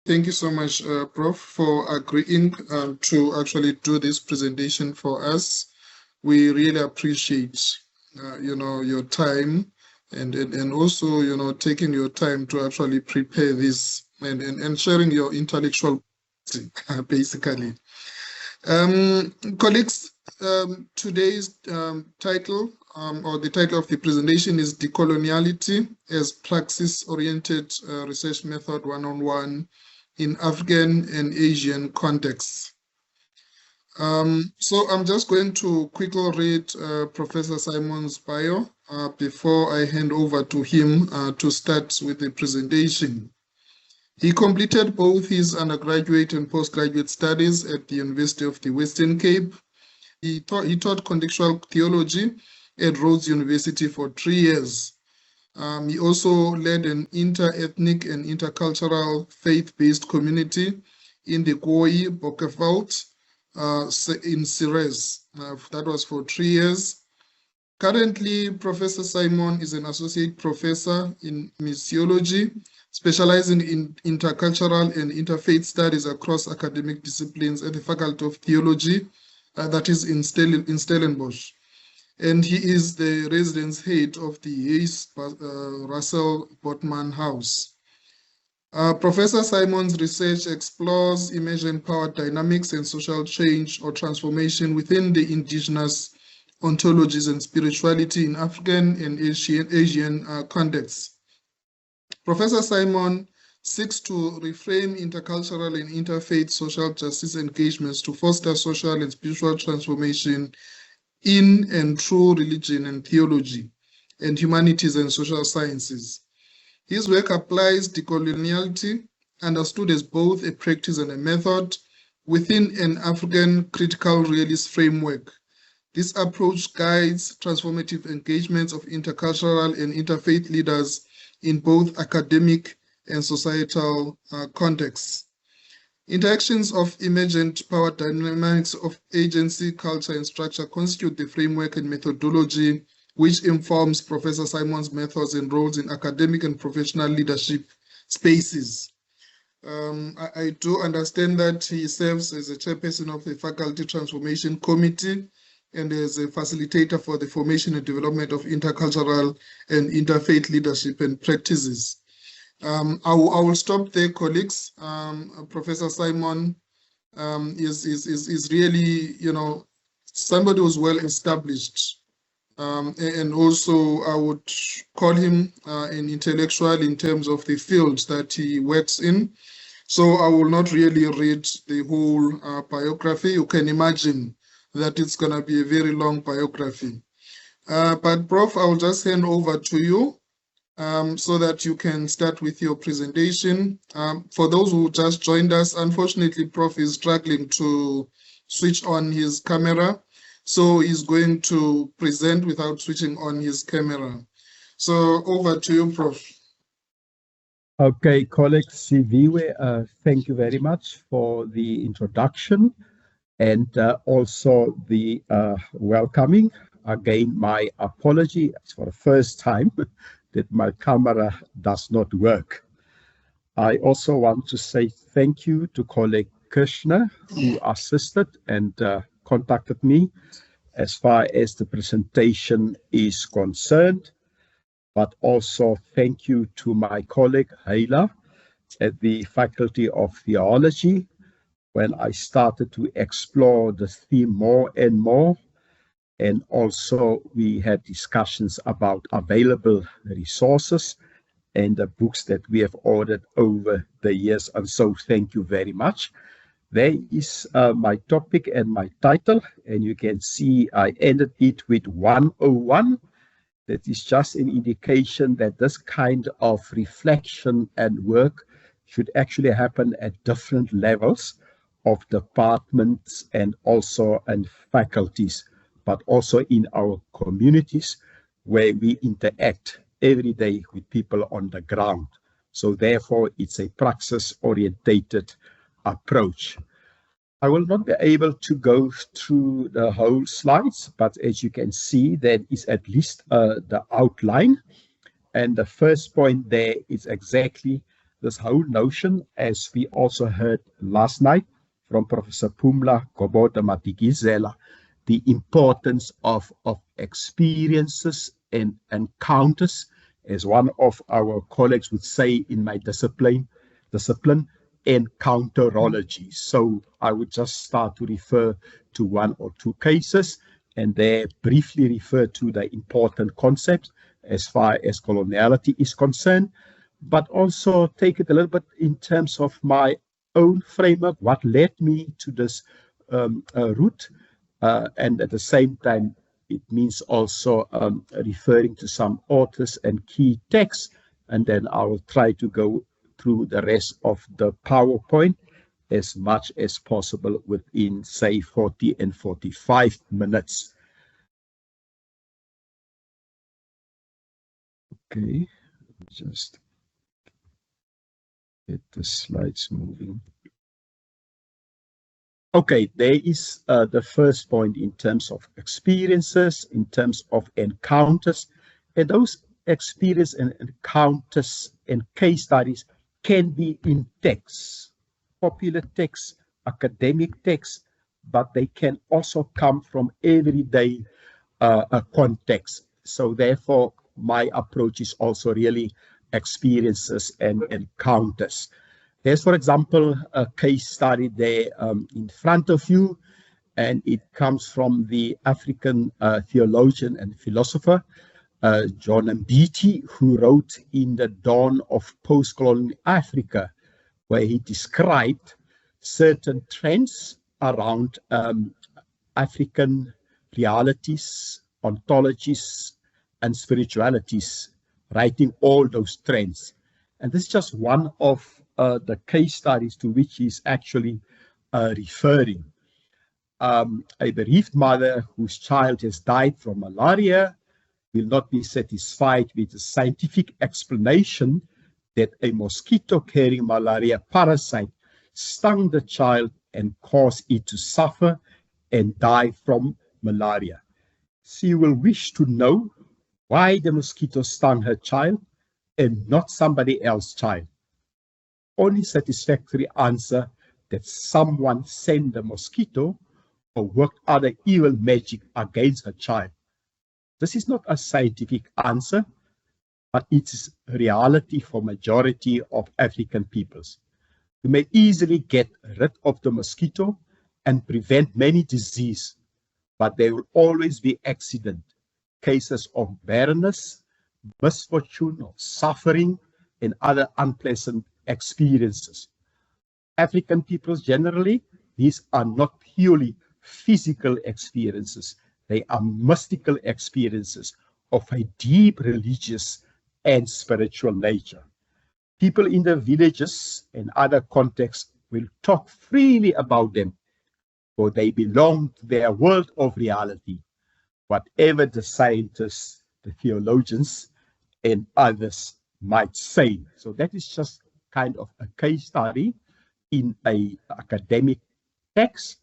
Thank you so much, Prof, for agreeing to actually do this presentation for us. We really appreciate, your time and also, taking your time to actually prepare this and sharing your intellectual basically. Colleagues, today's title or the title of the presentation is Decoloniality as Praxis-Oriented Research Method 101 in African and Asian Contexts. So I'm just going to quickly read Professor Simon's bio before I hand over to him to start with the presentation. He completed both his undergraduate and postgraduate studies at the University of the Western Cape. He taught contextual theology at Rhodes University for 3 years. He also led an inter-ethnic and intercultural faith-based community in the Khoi Bokeveld in Ceres. That was for 3 years. Currently, Professor Simon is an associate professor in missiology, specializing in intercultural and interfaith studies across academic disciplines at the Faculty of Theology, that is in Stellenbosch. And he is the residence head of the Hayes Russell Botman House. Professor Simon's research explores emergent power dynamics and social change or transformation within the indigenous ontologies and spirituality in African and Asian contexts. Professor Simon seeks to reframe intercultural and interfaith social justice engagements to foster social and spiritual transformation in and through religion and theology and humanities and social sciences. His work applies decoloniality, understood as both a practice and a method, within an African critical realist framework. This approach guides transformative engagements of intercultural and interfaith leaders in both academic and societal contexts. Interactions of emergent power dynamics of agency, culture, and structure constitute the framework and methodology which informs Professor Simon's methods and roles in academic and professional leadership spaces. I do understand that he serves as a chairperson of the Faculty Transformation Committee and as a facilitator for the formation and development of intercultural and interfaith leadership and practices. I will stop there, colleagues. Professor Simon is really, somebody who's well established. And also I would call him an intellectual in terms of the field that he works in. So I will not really read the whole biography. You can imagine that it's going to be a very long biography. But Prof, I will just hand over to you so that you can start with your presentation. For those who just joined us, unfortunately, Prof is struggling to switch on his camera. So he's going to present without switching on his camera. So over to you, Prof. Okay, colleague Siviwe, thank you very much for the introduction and also the welcoming. Again, my apology. It's for the first time that my camera does not work. I also want to say thank you to colleague Krishna, who assisted and contacted me as far as the presentation is concerned, but also thank you to my colleague Hayla at the Faculty of Theology. When I started to explore the theme more and more, and also we had discussions about available resources and the books that we have ordered over the years, and so thank you very much. There is my topic and my title, and you can see I ended it with 101. That is just an indication that this kind of reflection and work should actually happen at different levels of departments and also in faculties, but also in our communities where we interact every day with people on the ground. So therefore, it's a praxis-orientated approach. I will not be able to go through the whole slides, but as you can see, there is at least the outline. And the first point there is exactly this whole notion, as we also heard last night from Professor Pumla Gobodo-Matikizela, the importance of experiences and encounters, as one of our colleagues would say in my discipline, encounterology. So I would just start to refer to one or two cases and there briefly refer to the important concepts as far as coloniality is concerned, but also take it a little bit in terms of my own framework, what led me to this route, and at the same time, it means also referring to some authors and key texts, and then I will try to go through the rest of the PowerPoint as much as possible within, say, 40 and 45 minutes. Okay, just get the slides moving. Okay, there is the first point in terms of experiences, in terms of encounters, and those experiences and encounters and case studies can be in texts, popular texts, academic texts, but they can also come from everyday context. So therefore, my approach is also really experiences and encounters. There's, for example, a case study there in front of you, and it comes from the African theologian and philosopher, John Mbiti, who wrote in The Dawn of Post-Colonial Africa, where he described certain trends around African realities, ontologies, and spiritualities, writing all those trends. And this is just one of the case studies to which he's actually referring. A bereaved mother whose child has died from malaria will not be satisfied with the scientific explanation that a mosquito-carrying malaria parasite stung the child and caused it to suffer and die from malaria. She will wish to know why the mosquito stung her child and not somebody else's child. Only satisfactory answer that someone sent the mosquito or worked other evil magic against her child. This is not a scientific answer, but it is reality for majority of African peoples. You may easily get rid of the mosquito and prevent many diseases, but there will always be accident, cases of barrenness, misfortune, or suffering, and other unpleasant experiences. African peoples generally, these are not purely physical experiences. They are mystical experiences of a deep religious and spiritual nature. People in the villages and other contexts will talk freely about them, for they belong to their world of reality, whatever the scientists, the theologians, and others might say. So that is just kind of a case study in an academic text.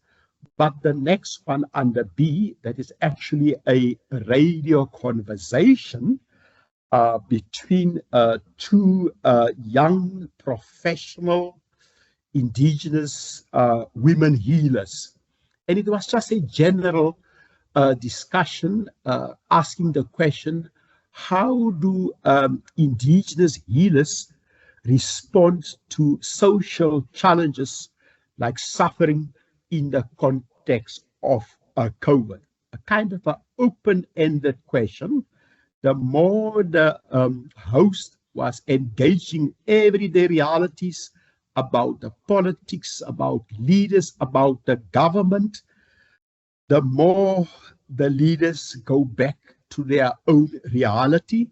But the next one under B, that is actually a radio conversation between two young professional indigenous women healers. And it was just a general discussion asking the question, how do indigenous healers respond to social challenges like suffering in the context of COVID? A kind of an open-ended question. The more the host was engaging everyday realities about the politics, about leaders, about the government, the more the leaders go back to their own reality,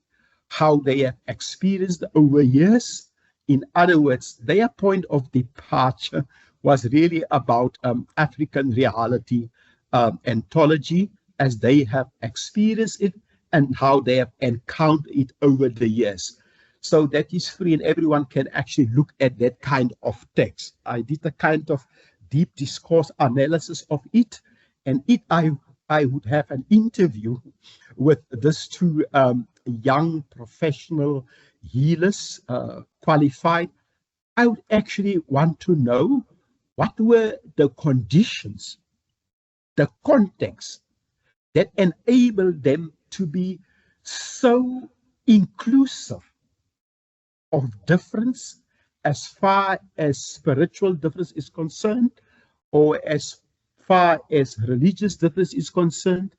how they have experienced over years. In other words, their point of departure was really about African reality, ontology, as they have experienced it and how they have encountered it over the years. So that is free and everyone can actually look at that kind of text. I did a kind of deep discourse analysis of it, and I would have an interview with these two young professional healers, qualified, I would actually want to know what were the conditions, the context that enabled them to be so inclusive of difference as far as spiritual difference is concerned, or as far as religious difference is concerned,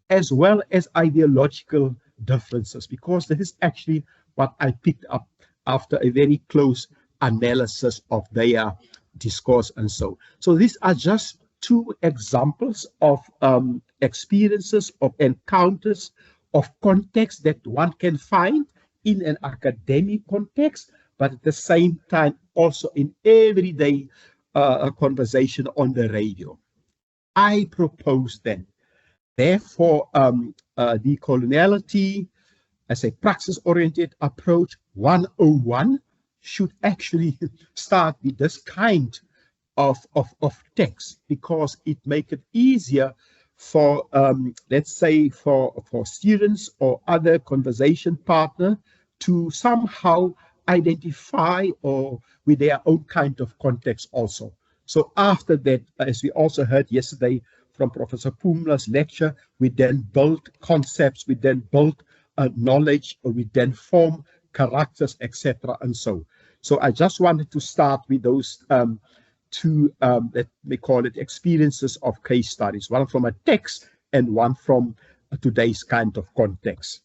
as well as ideological differences, because this is actually what I picked up after a very close analysis of their discourse and so. So these are just two examples of experiences, of encounters, of context that one can find in an academic context, but at the same time also in everyday conversation on the radio. I propose then, therefore, decoloniality as a praxis-oriented approach 101 should actually start with this kind of text, because it makes it easier for, let's say, for students or other conversation partner to somehow identify or with their own kind of context also. So after that, as we also heard yesterday from Professor Pumla's lecture, we then build concepts, we then build knowledge, or we then form characters, etc. and so. So I just wanted to start with those two, let me call it, experiences of case studies, one from a text and one from today's kind of context.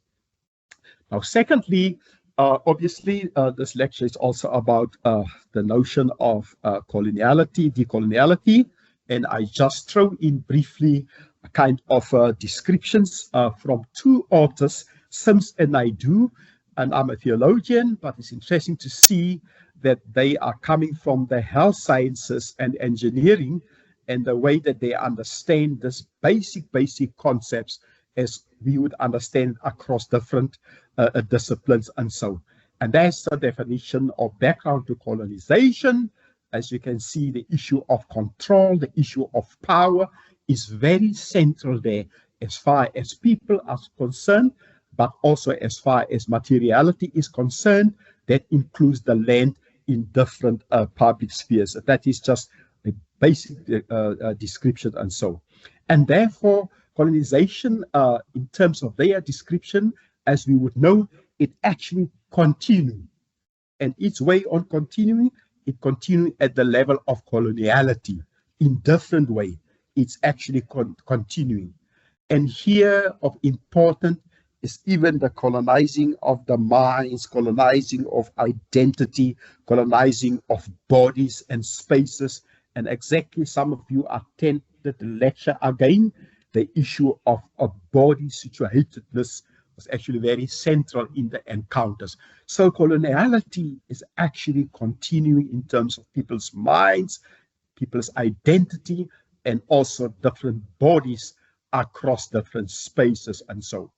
Now, secondly, obviously, this lecture is also about the notion of coloniality, decoloniality, and I just throw in briefly a kind of descriptions from two authors, Sims and Naidoo, and I'm a theologian, but it's interesting to see that they are coming from the health sciences and engineering, and the way that they understand this basic concepts as we would understand across different disciplines and so. And that's the definition of background to colonization. As you can see, the issue of control, the issue of power is very central there as far as people are concerned, but also as far as materiality is concerned. That includes the land in different public spheres. That is just a basic description and so. And therefore, colonization, in terms of their description, as we would know, it actually continued. And its way on continuing, it continued at the level of coloniality in different way. It's actually continuing. And here of important is even the colonizing of the minds, colonizing of identity, colonizing of bodies and spaces. And exactly, some of you attended the lecture again. The issue of body situatedness was actually very central in the encounters. So coloniality is actually continuing in terms of people's minds, people's identity, and also different bodies across different spaces and so.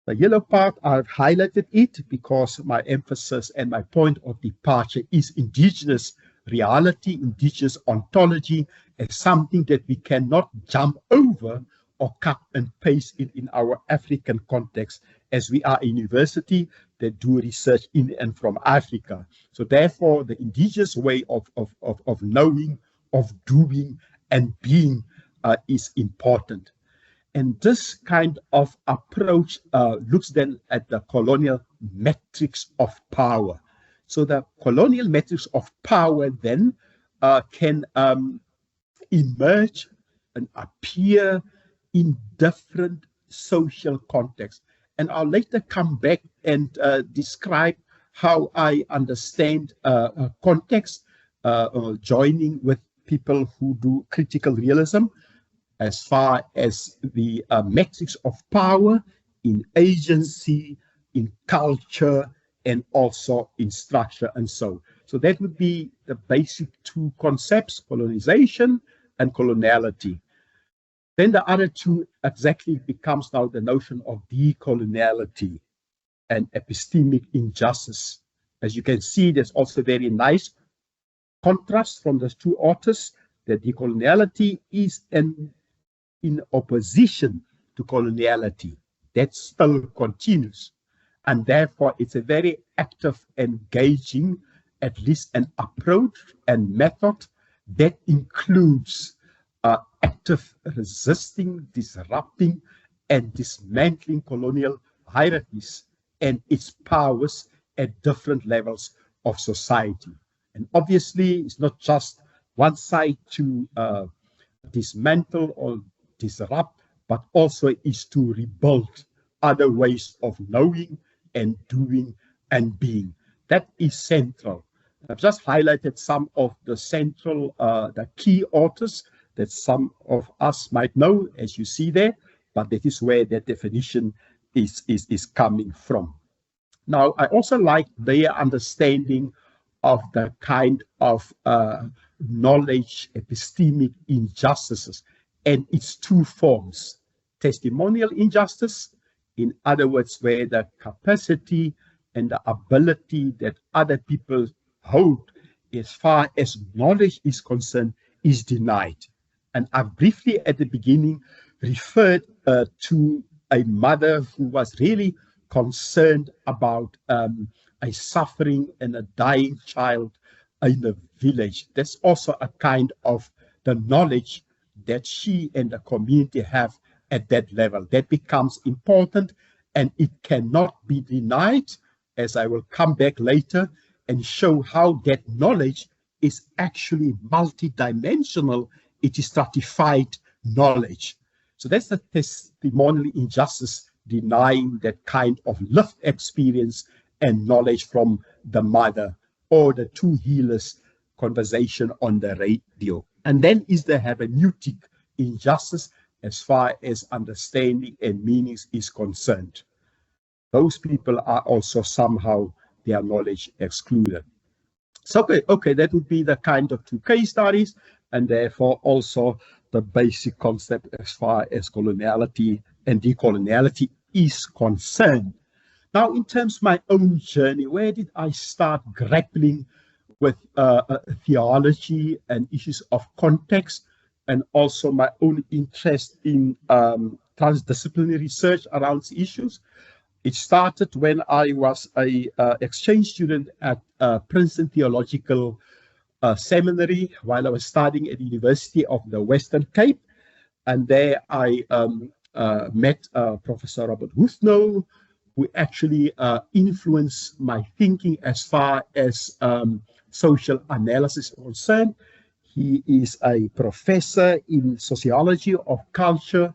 The yellow part, I've highlighted it because my emphasis and my point of departure is indigenous reality, indigenous ontology, as something that we cannot jump over or cut and paste in our African context, as we are a university that do research in and from Africa. So therefore, the indigenous way of knowing, of doing, and being is important. And this kind of approach looks then at the colonial metrics of power. So the colonial metrics of power then can emerge and appear in different social contexts. And I'll later come back and describe how I understand context, joining with people who do critical realism, as far as the metrics of power in agency, in culture, and also in structure and so. So that would be the basic two concepts, colonization and coloniality. Then the other two exactly becomes now the notion of decoloniality and epistemic injustice. As you can see, there's also very nice contrast from the two authors, that decoloniality is in opposition to coloniality. That still continues. And therefore, it's a very active, engaging, at least an approach and method that includes active resisting, disrupting, and dismantling colonial hierarchies and its powers at different levels of society. And obviously, it's not just one side to dismantle or disrupt, but also is to rebuild other ways of knowing and doing and being. That is central. I've just highlighted some of the central, the key authors that some of us might know, as you see there, but that is where the definition is coming from. Now, I also like their understanding of the kind of knowledge epistemic injustices and its two forms: testimonial injustice, in other words, where the capacity and the ability that other people hold as far as knowledge is concerned is denied. And I briefly at the beginning referred to a mother who was really concerned about a suffering and a dying child in the village. That's also a kind of the knowledge that she and the community have at that level. That becomes important, and it cannot be denied, as I will come back later and show how that knowledge is actually multidimensional. It is stratified knowledge. So that's the testimonial injustice, denying that kind of lived experience and knowledge from the mother, or the two healers conversation on the radio. And then is the hermeneutic injustice as far as understanding and meanings is concerned. Those people are also somehow their knowledge excluded. So, okay, that would be the kind of two case studies, and therefore also the basic concept as far as coloniality and decoloniality is concerned. Now, in terms of my own journey, where did I start grappling with theology and issues of context, and also my own interest in transdisciplinary research around issues? It started when I was an exchange student at Princeton Theological Seminary while I was studying at the University of the Western Cape. And there I met Professor Robert Huthno, who actually influenced my thinking as far as social analysis is concerned. He is a professor in sociology of culture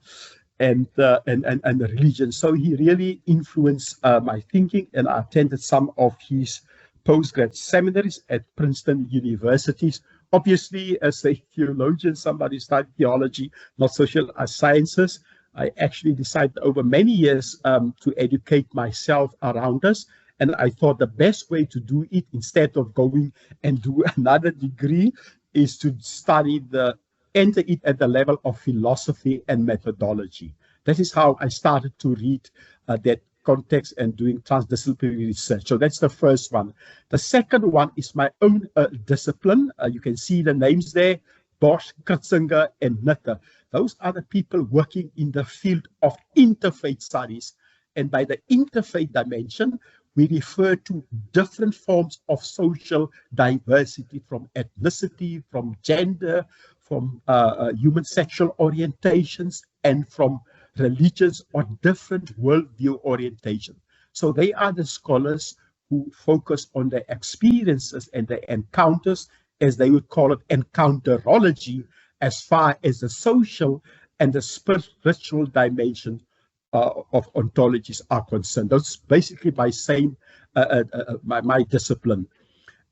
and religion. So he really influenced my thinking, and I attended some of his postgrad seminaries at Princeton universities. Obviously, as a theologian, somebody studied theology, not social sciences. I actually decided over many years to educate myself around us. And I thought the best way to do it, instead of going and do another degree, is to enter it at the level of philosophy and methodology. That is how I started to read that context and doing transdisciplinary research. So that's the first one. The second one is my own discipline. You can see the names there: Bosch, Kritzinger, and Nitter. Those are the people working in the field of interfaith studies. And by the interfaith dimension, we refer to different forms of social diversity, from ethnicity, from gender, from human sexual orientations, and from religions or different worldview orientation. So they are the scholars who focus on their experiences and their encounters, as they would call it, encounterology, as far as the social and the spiritual dimension of ontologies are concerned. That's basically my my discipline.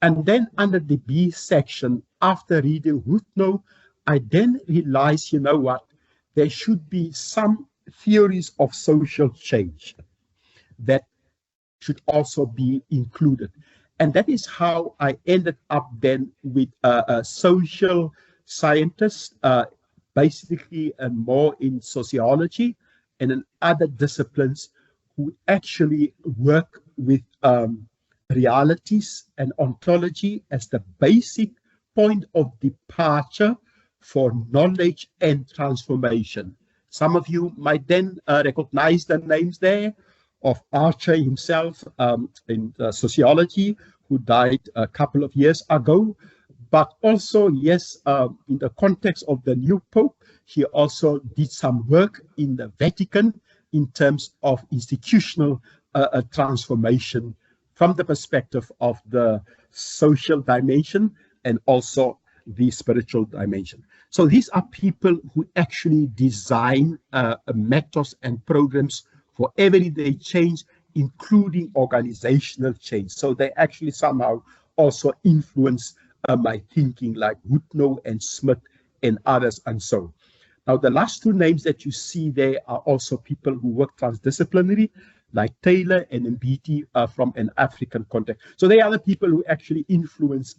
And then under the B section, after reading Huthno, I then realized, you know what, there should be some theories of social change that should also be included. And that is how I ended up then with a social scientist, basically more in sociology and in other disciplines, who actually work with realities and ontology as the basic point of departure for knowledge and transformation. Some of you might then recognize the names there of Archer himself in sociology, who died a couple of years ago. But also, yes, in the context of the new Pope, he also did some work in the Vatican in terms of institutional transformation from the perspective of the social dimension and also the spiritual dimension. So these are people who actually design methods and programs for everyday change, including organizational change. So they actually somehow also influence my thinking, like Woodnow and Smith and others and so. Now, the last two names that you see there are also people who work transdisciplinary, like Taylor and Mbiti from an African context. So they are the people who actually influence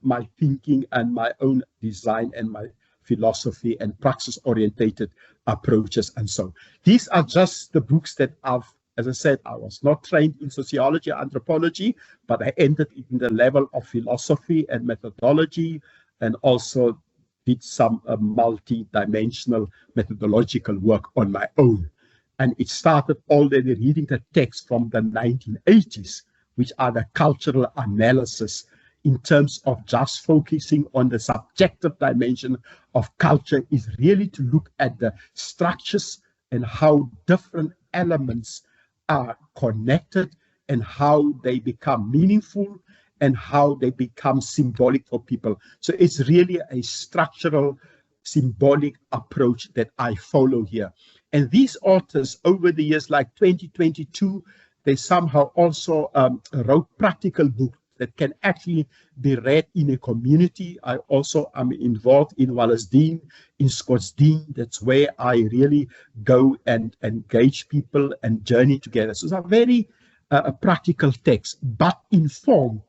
my thinking and my own design and my philosophy and praxis-orientated approaches and so. These are just the books that I've, as I said, I was not trained in sociology or anthropology, but I entered in the level of philosophy and methodology, and also did some multi-dimensional methodological work on my own. And it started already reading the text from the 1980s, which are the cultural analysis in terms of just focusing on the subjective dimension of culture, is really to look at the structures and how different elements are connected and how they become meaningful and how they become symbolic for people. So it's really a structural, symbolic approach that I follow here. And these authors over the years, like 2022, they somehow also wrote practical books that can actually be read in a community. I also am involved in Wallisdean, in Scottsdene. That's where I really go and engage people and journey together. So it's a very practical text, but informed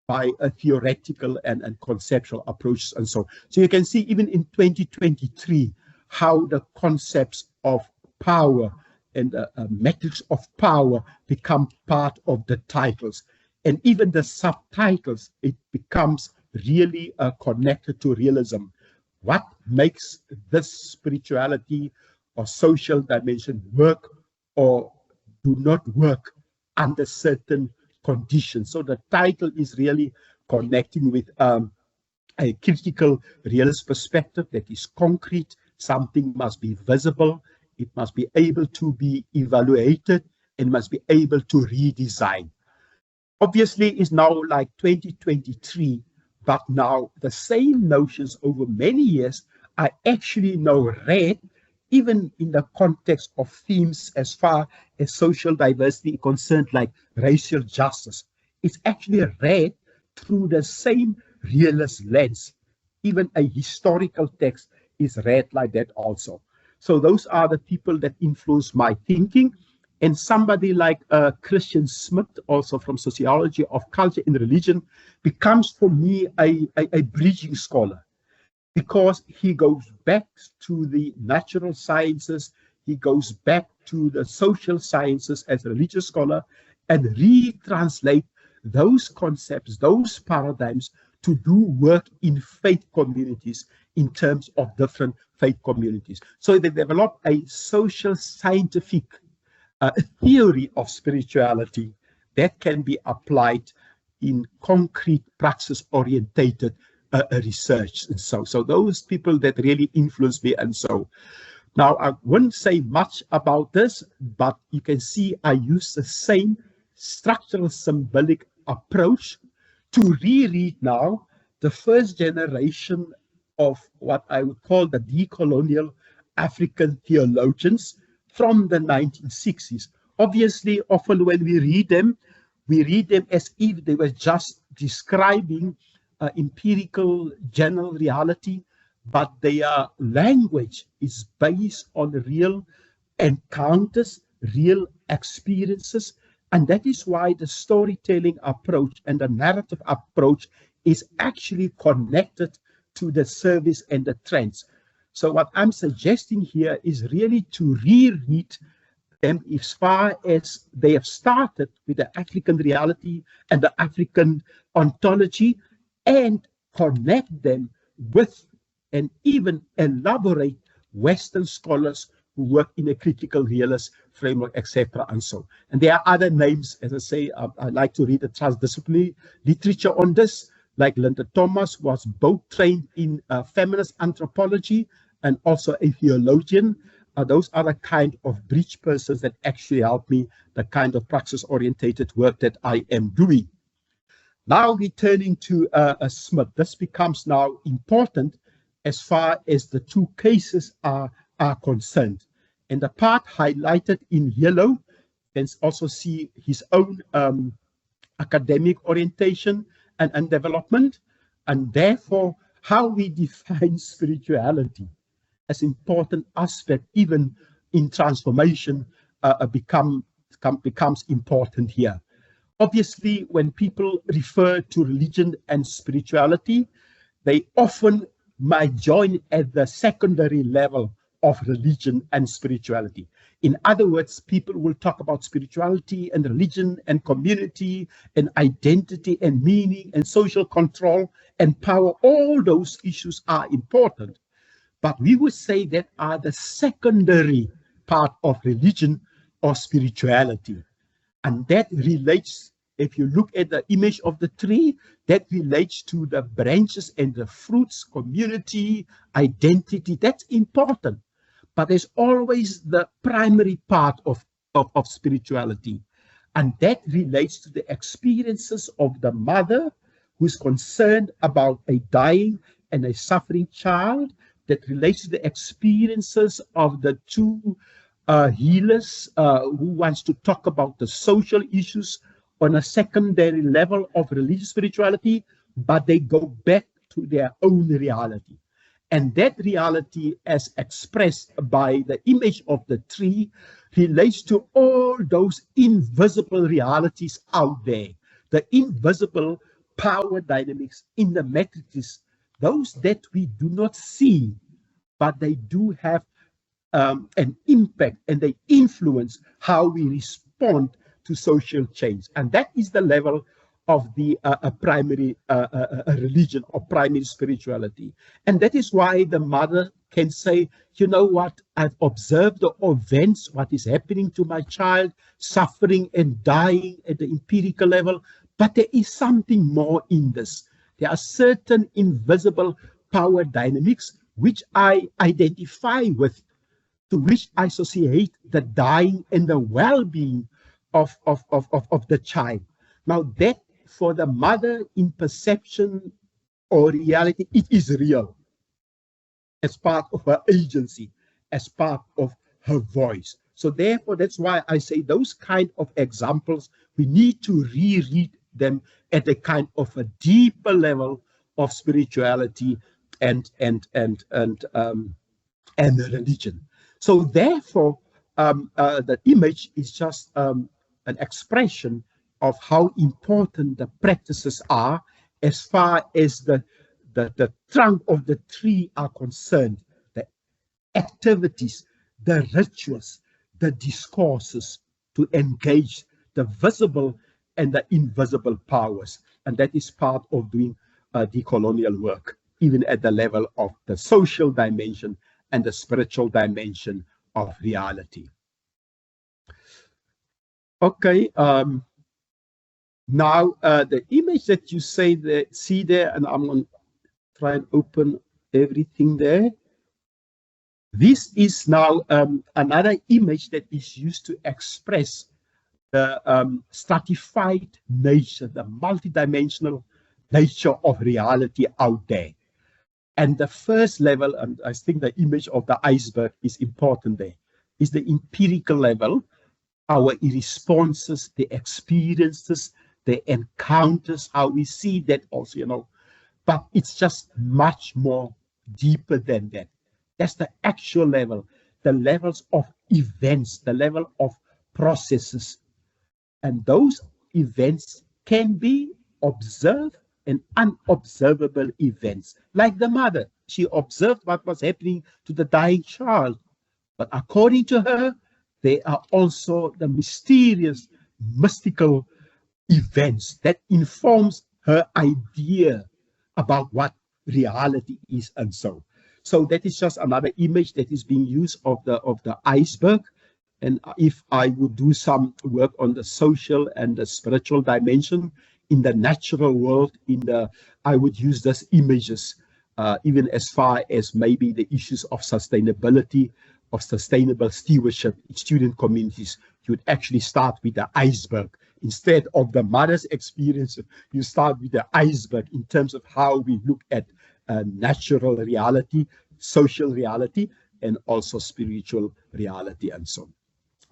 by a theoretical and conceptual approaches and so. So you can see even in 2023, how the concepts of power and metrics of power become part of the titles. And even the subtitles, it becomes really connected to realism. What makes this spirituality or social dimension work or do not work under certain conditions? So the title is really connecting with a critical realist perspective that is concrete. Something must be visible. It must be able to be evaluated and must be able to redesign. Obviously, it's now like 2023, but now the same notions over many years are actually now read, even in the context of themes as far as social diversity is concerned, like racial justice. It's actually read through the same realist lens. Even a historical text is read like that also. So those are the people that influence my thinking. And somebody like Christian Smith, also from sociology of culture and religion, becomes for me a bridging scholar, because he goes back to the natural sciences, he goes back to the social sciences as a religious scholar, and retranslate those concepts, those paradigms, to do work in faith communities in terms of different faith communities. So they develop a social scientific theory of spirituality that can be applied in concrete praxis-orientated research. And so those people that really influence me. And so now I wouldn't say much about this, but you can see I use the same structural symbolic approach to reread now the first generation of what I would call the decolonial African theologians from the 1960s. Obviously, often when we read them as if they were just describing empirical general reality, but their language is based on real encounters, real experiences. And that is why the storytelling approach and the narrative approach is actually connected to the service and the trends. So what I'm suggesting here is really to reread them as far as they have started with the African reality and the African ontology, and connect them with and even elaborate Western scholars who work in a critical realist framework, etc. and so. And there are other names, as I say, I like to read the transdisciplinary literature on this, like Linda Thomas was both trained in feminist anthropology and also a theologian. Those are the kind of bridge persons that actually help me, the kind of praxis-orientated work that I am doing. Now returning to Smith, this becomes now important as far as the two cases are concerned. And the part highlighted in yellow, you can also see his own academic orientation and development, and therefore how we define spirituality as important aspect even in transformation becomes important here. Obviously, when people refer to religion and spirituality, they often might join at the secondary level of religion and spirituality. In other words, people will talk about spirituality and religion and community and identity and meaning and social control and power. All those issues are important, but we would say that are the secondary part of religion or spirituality. And that relates, if you look at the image of the tree, that relates to the branches and the fruits, community, identity. That's important. But there's always the primary part of spirituality. And that relates to the experiences of the mother who's concerned about a dying and a suffering child. That relates to the experiences of the two healers who wants to talk about the social issues on a secondary level of religious spirituality, but they go back to their own reality. And that reality, as expressed by the image of the tree, relates to all those invisible realities out there, the invisible power dynamics in the matrices, those that we do not see, but they do have an impact and they influence how we respond to social change. And that is the level of the primary religion or primary spirituality. And that is why the mother can say, you know what, I've observed the events, what is happening to my child, suffering and dying at the empirical level, but there is something more in this. There are certain invisible power dynamics which I identify with, to which I associate the dying and the well-being of the child. Now that for the mother in perception or reality, it is real as part of her agency, as part of her voice. So therefore, that's why I say those kind of examples, we need to reread them at a kind of a deeper level of spirituality and religion. So therefore, the image is just an expression of how important the practices are as far as the trunk of the tree are concerned, the activities, the rituals, the discourses to engage the visible and the invisible powers. And that is part of doing decolonial work, even at the level of the social dimension and the spiritual dimension of reality. Okay, now the image that you see there, and I'm going to try and open everything there. This is now another image that is used to express the stratified nature, the multidimensional nature of reality out there. And the first level, and I think the image of the iceberg is important there, is the empirical level, our responses, the experiences, the encounters, how we see that also, you know. But it's just much more deeper than that. That's the actual level, the levels of events, the level of processes. And those events can be observed and unobservable events. Like the mother, she observed what was happening to the dying child. But according to her, there are also the mysterious, mystical events that informs her idea about what reality is and so. So that is just another image that is being used of the iceberg. And if I would do some work on the social and the spiritual dimension in the natural world, I would use these images, even as far as maybe the issues of sustainability, of sustainable stewardship in student communities. You would actually start with the iceberg. Instead of the mother's experience, you start with the iceberg in terms of how we look at natural reality, social reality, and also spiritual reality and so on.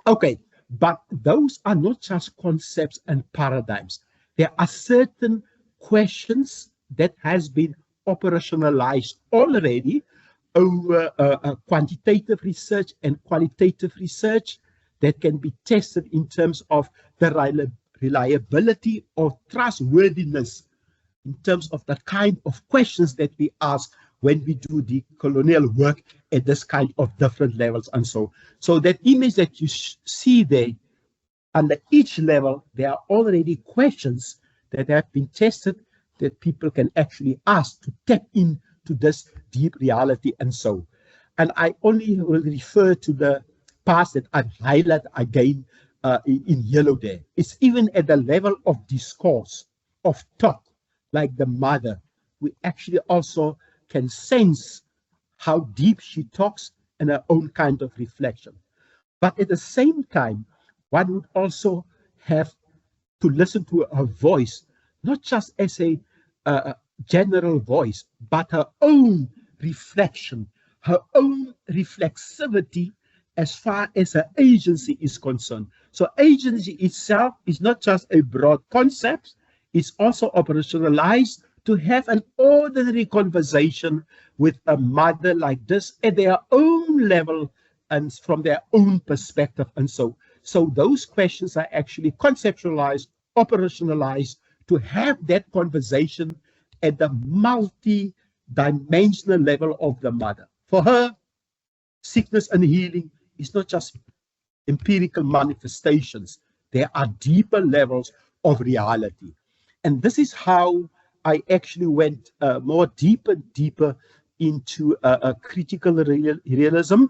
Okay, but those are not just concepts and paradigms. There are certain questions that has been operationalized already over quantitative research and qualitative research that can be tested in terms of the reliability or trustworthiness in terms of the kind of questions that we ask when we do the colonial work at this kind of different levels. And so that image that you see there, under each level, there are already questions that have been tested that people can actually ask to tap into this deep reality and so. And I only will refer to the parts that I've highlighted again in yellow there. It's even at the level of discourse, of talk, like the mother, we actually also can sense how deep she talks and her own kind of reflection. But at the same time, one would also have to listen to her voice, not just as a general voice, but her own reflection, her own reflexivity as far as her agency is concerned. So agency itself is not just a broad concept, it's also operationalized to have an ordinary conversation with a mother like this at their own level and from their own perspective. And so those questions are actually conceptualized, operationalized to have that conversation at the multi-dimensional level of the mother. For her, sickness and healing is not just empirical manifestations. There are deeper levels of reality. And this is how I actually went more deeper into a critical realism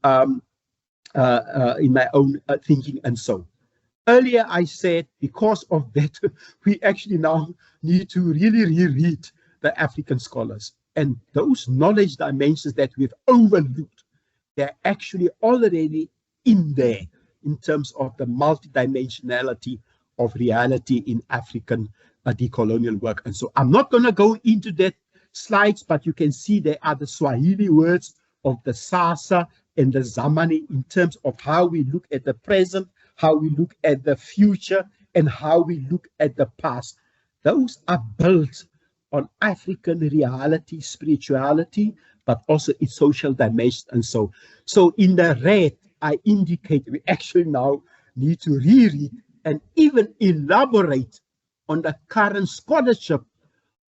in my own thinking and so. Earlier I said because of that, we actually now need to really reread the African scholars. And those knowledge dimensions that we've overlooked, they're actually already in there in terms of the multidimensionality of reality in African decolonial work. And so I'm not going to go into that slides, but you can see there are the Swahili words of the Sasa and the Zamani in terms of how we look at the present, how we look at the future, and how we look at the past. Those are built on African reality, spirituality, but also its social dimension. And so in the red, I indicate we actually now need to reread and even elaborate on the current scholarship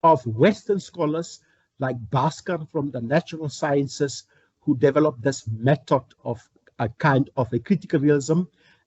of Western scholars like Bhaskar from the natural sciences, who developed this method of a kind of a critical realism,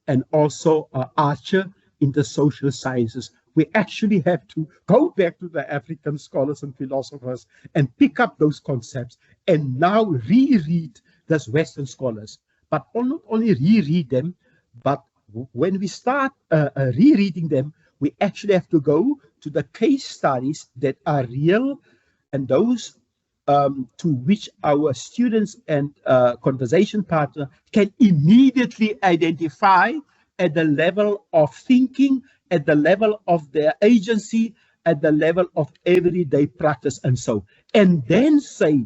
and also Archer in the social sciences. We actually have to go back to the African scholars and philosophers and pick up those concepts and now reread those Western scholars. But not only reread them, but when we start rereading them, we actually have to go to the case studies that are real and those to which our students and conversation partner can immediately identify at the level of thinking, at the level of their agency, at the level of everyday practice and so. And then say,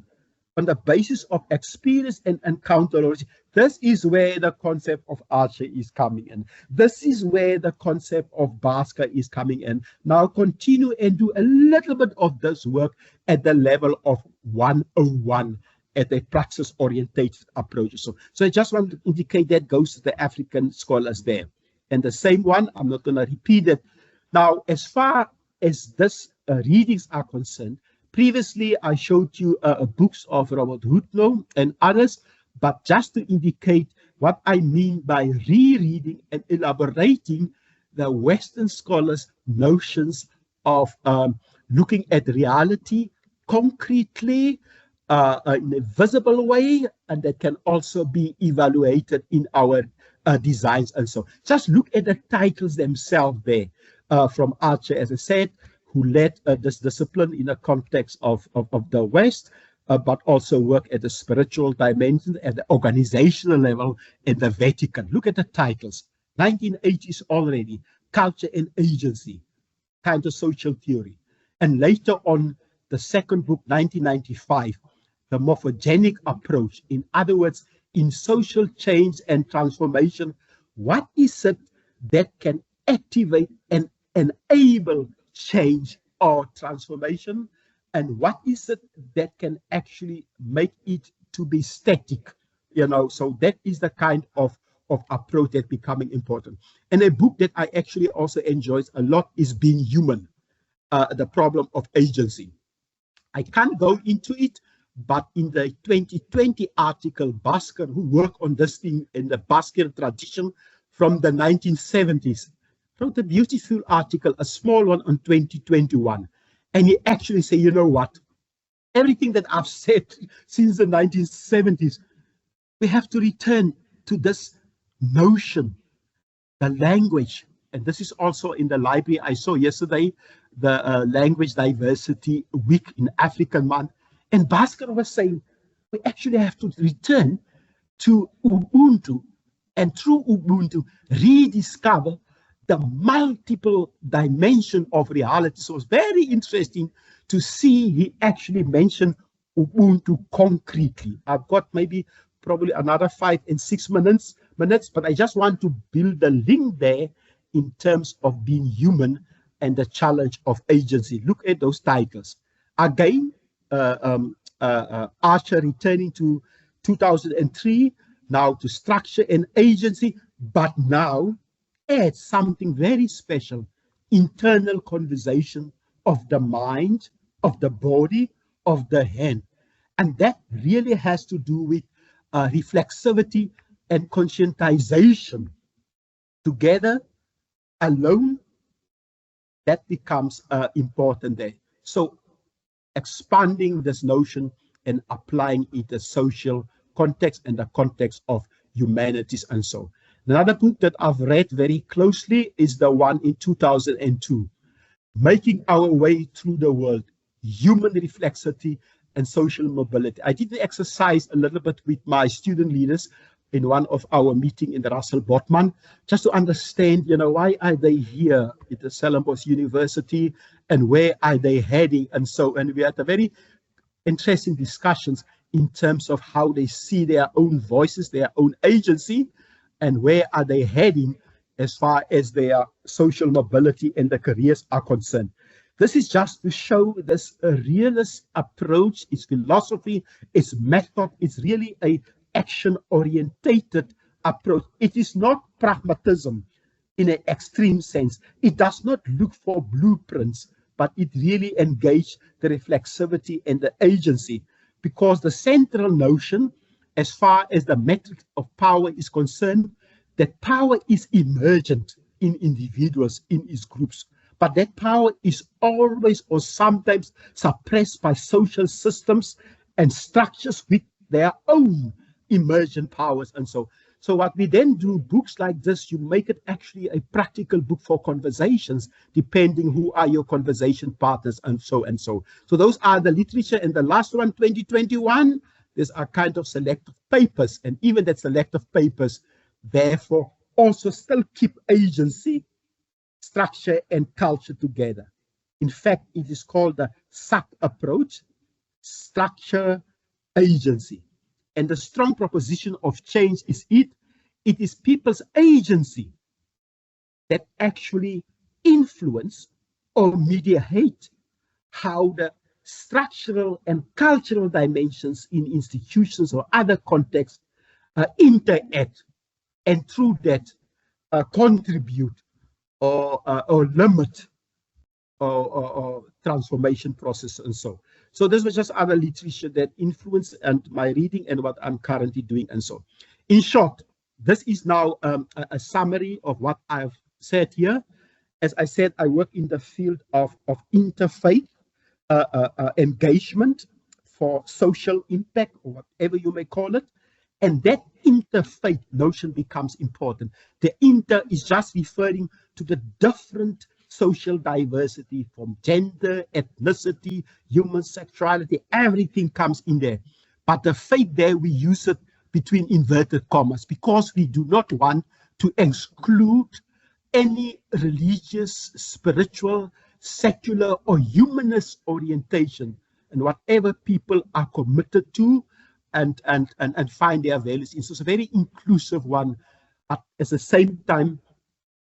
on the basis of experience and encounterology, this is where the concept of Archer is coming in. This is where the concept of Bhaskar is coming in. Now continue and do a little bit of this work at the level of 101 at a praxis-orientated approach. So I just want to indicate that goes to the African scholars there. And the same one, I'm not going to repeat it. Now, as far as this readings are concerned, previously I showed you books of Robert Hoodnow and others, but just to indicate what I mean by rereading and elaborating the Western scholars' notions of looking at reality concretely, in a visible way, and that can also be evaluated in our designs. And so just look at the titles themselves there from Archer, as I said, who led this discipline in a context of the West, but also work at the spiritual dimension, at the organizational level in the Vatican. Look at the titles. 1980s already, Culture and Agency, kind of social theory. And later on, the second book, 1995, the morphogenic approach. In other words, in social change and transformation, what is it that can activate and enable change or transformation? And what is it that can actually make it to be static? You know, so that is the kind of approach that's becoming important. And a book that I actually also enjoy a lot is Being Human, the Problem of Agency. I can't go into it, but in the 2020 article, Basker, who worked on this thing in the Basker tradition from the 1970s, wrote a beautiful article, a small one on 2021. And he actually said, you know what? Everything that I've said since the 1970s, we have to return to this notion, the language. And this is also in the library. I saw yesterday the Language Diversity Week in African month. And Basker was saying, we actually have to return to Ubuntu, and through Ubuntu, rediscover the multiple dimension of reality. So it's very interesting to see he actually mentioned Ubuntu concretely. I've got maybe probably another 5 and 6 minutes, but I just want to build a link there in terms of being human and the challenge of agency. Look at those titles. Again, Archer returning to 2003, now to structure and agency, but now adds something very special, internal conversation of the mind, of the body, of the hand. And that really has to do with reflexivity and conscientization. Together, alone, that becomes important there. So expanding this notion and applying it to social context and the context of humanities and so. Another book that I've read very closely is the one in 2002, Making Our Way Through the World, Human Reflexivity and Social Mobility. I did the exercise a little bit with my student leaders in one of our meeting in the Russell Botman, just to understand, you know, why are they here at the Stellenbosch University and where are they heading and so. And we had a very interesting discussions in terms of how they see their own voices, their own agency, and where are they heading as far as their social mobility and the careers are concerned. This is just to show this realist approach, its philosophy, its method. It's really a action-orientated approach. It is not pragmatism in an extreme sense. It does not look for blueprints, but it really engages the reflexivity and the agency, because the central notion, as far as the metric of power is concerned, that power is emergent in individuals, in its groups, but that power is always or sometimes suppressed by social systems and structures with their own emergent powers. And so what we then do, books like this, you make it actually a practical book for conversations, depending who are your conversation partners and so and so. So those are the literature. And the last one, 2021, these are kind of selective papers. And even that selective papers, therefore, also still keep agency, structure, and culture together. In fact, it is called the SAC approach, structure, agency. And the strong proposition of change is it is people's agency that actually influence or mediate how the structural and cultural dimensions in institutions or other contexts interact, and through that contribute or limit or transformation process and so. So this was just other literature that influenced and my reading and what I'm currently doing and so. In short, this is now a summary of what I've said here. As I said, I work in the field of interfaith engagement for social impact, or whatever you may call it. And that interfaith notion becomes important. The inter is just referring to the different social diversity from gender, ethnicity, human sexuality, everything comes in there. But the faith there, we use it between inverted commas because we do not want to exclude any religious, spiritual, secular, or humanist orientation, and whatever people are committed to and find their values in. So it's a very inclusive one, but at the same time,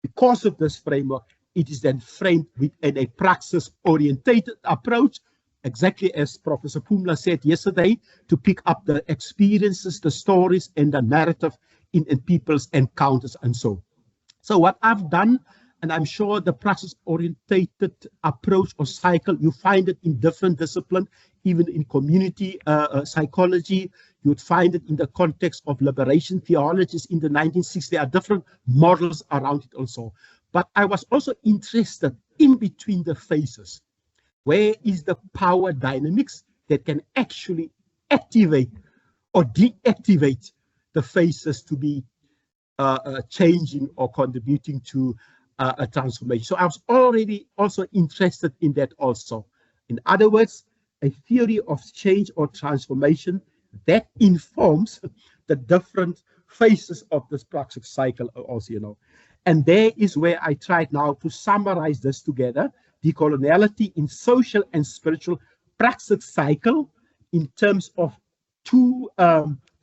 because of this framework, it is then framed within a praxis-orientated approach, exactly as Professor Pumla said yesterday, to pick up the experiences, the stories, and the narrative in people's encounters and so. So what I've done, and I'm sure the praxis-orientated approach or cycle, you find it in different disciplines, even in community psychology, you would find it in the context of liberation theologies in the 1960s. There are different models around it also. But I was also interested in between the phases. Where is the power dynamics that can actually activate or deactivate the phases to be changing or contributing to a transformation? So I was already also interested in that also. In other words, a theory of change or transformation that informs the different phases of this praxis cycle also, you know. And there is where I tried now to summarize this together, decoloniality in social and spiritual praxis cycle in terms of two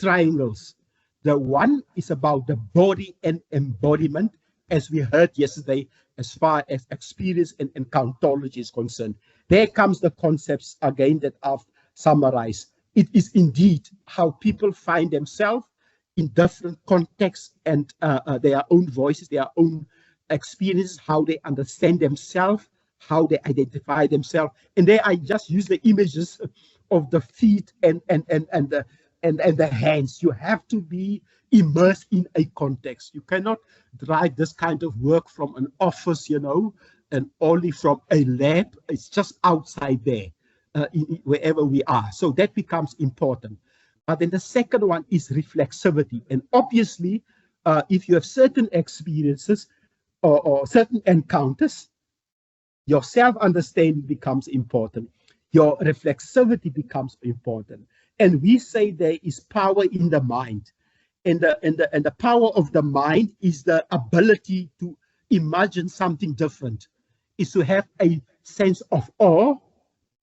triangles. The one is about the body and embodiment, as we heard yesterday, as far as experience and encountology is concerned. There comes the concepts again that I've summarized. It is indeed how people find themselves in different contexts and their own voices, their own experiences, how they understand themselves, how they identify themselves. And there I just use the images of the feet and the hands. You have to be immersed in a context. You cannot drive this kind of work from an office, you know, and only from a lab. It's just outside there, wherever we are. So that becomes important. But then the second one is reflexivity. And obviously, if you have certain experiences or certain encounters, your self-understanding becomes important. Your reflexivity becomes important. And we say there is power in the mind. And the power of the mind is the ability to imagine something different, is to have a sense of awe,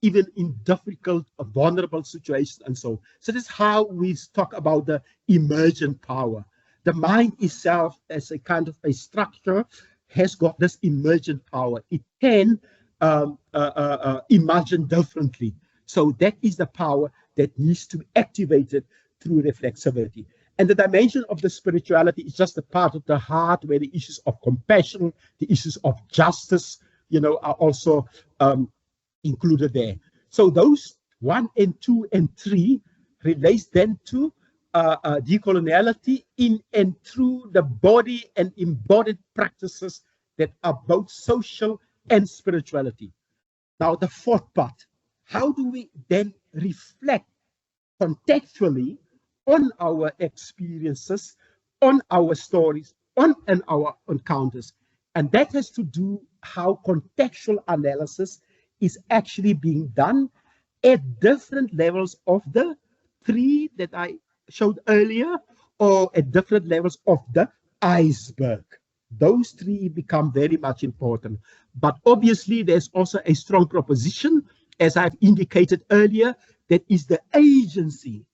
even in difficult, vulnerable situations and so. So this is how we talk about the emergent power. The mind itself, as a kind of a structure, has got this emergent power. It can imagine differently. So that is the power that needs to be activated through reflexivity. And the dimension of the spirituality is just a part of the heart, where the issues of compassion, the issues of justice, you know, are also included there. So those 1 and 2 and 3 relates then to decoloniality in and through the body and embodied practices that are both social and spirituality. Now the fourth part, how do we then reflect contextually on our experiences, on our stories, on our encounters? And that has to do how contextual analysis is actually being done at different levels of the 3 that I showed earlier, or at different levels of the iceberg. Those 3 become very much important. But obviously, there's also a strong proposition, as I've indicated earlier, that is the agency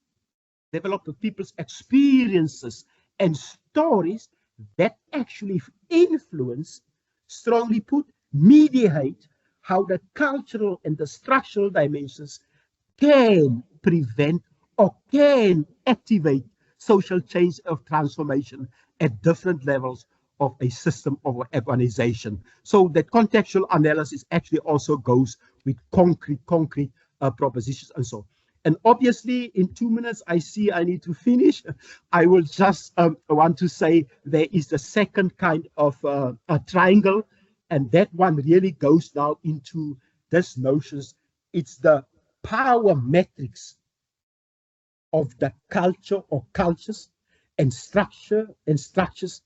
developed of people's experiences and stories that actually influence, strongly put, mediate how the cultural and the structural dimensions can prevent or can activate social change of transformation at different levels of a system of organization. So that contextual analysis actually also goes with concrete propositions and so on. And obviously, in 2 minutes, I see I need to finish. I will just want to say there is the second kind of a triangle, and that one really goes now into this notions. It's the power matrix of the culture or cultures and structures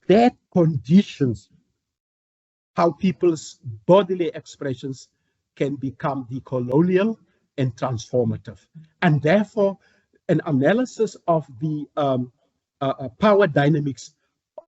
that conditions how people's bodily expressions can become decolonial and transformative. And therefore, an analysis of the power dynamics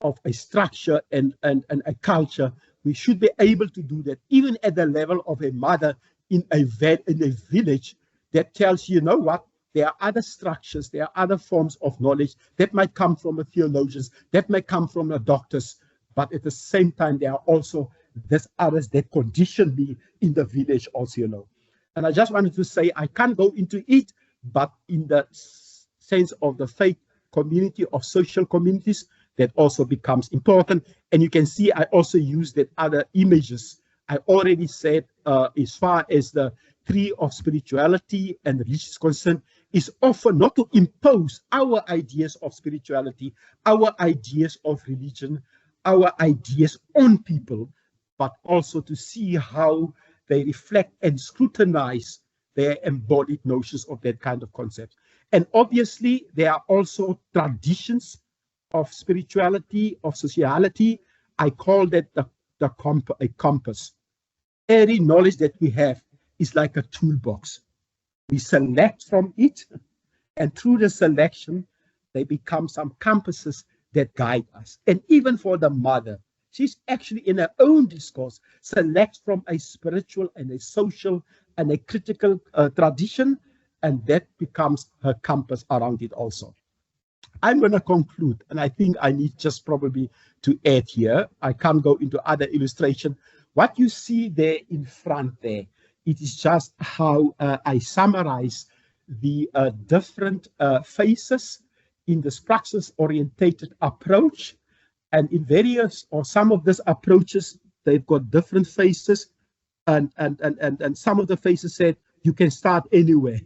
of a structure and a culture, we should be able to do that even at the level of a mother in a village that tells you know what, there are other structures, there are other forms of knowledge that might come from the theologians, that might come from the doctors, but at the same time, there are also there's others that condition me in the village also, you know. And I just wanted to say, I can't go into it, but in the sense of the faith community, of social communities, that also becomes important. And you can see I also use that other images. I already said as far as the tree of spirituality and religion is concerned, is often not to impose our ideas of spirituality, our ideas of religion, our ideas on people, but also to see how they reflect and scrutinize their embodied notions of that kind of concept. And obviously, there are also traditions of spirituality, of sociality. I call that a compass. Every knowledge that we have is like a toolbox. We select from it, and through the selection, they become some compasses that guide us. And even for the mother, she's actually in her own discourse, selects from a spiritual and a social and a critical tradition, and that becomes her compass around it also. I'm going to conclude, and I think I need just probably to add here. I can't go into other illustration. What you see there in front there, it is just how I summarize the different phases in this praxis-orientated approach. And in various or some of these approaches, they've got different phases. And some of the phases said, you can start anywhere.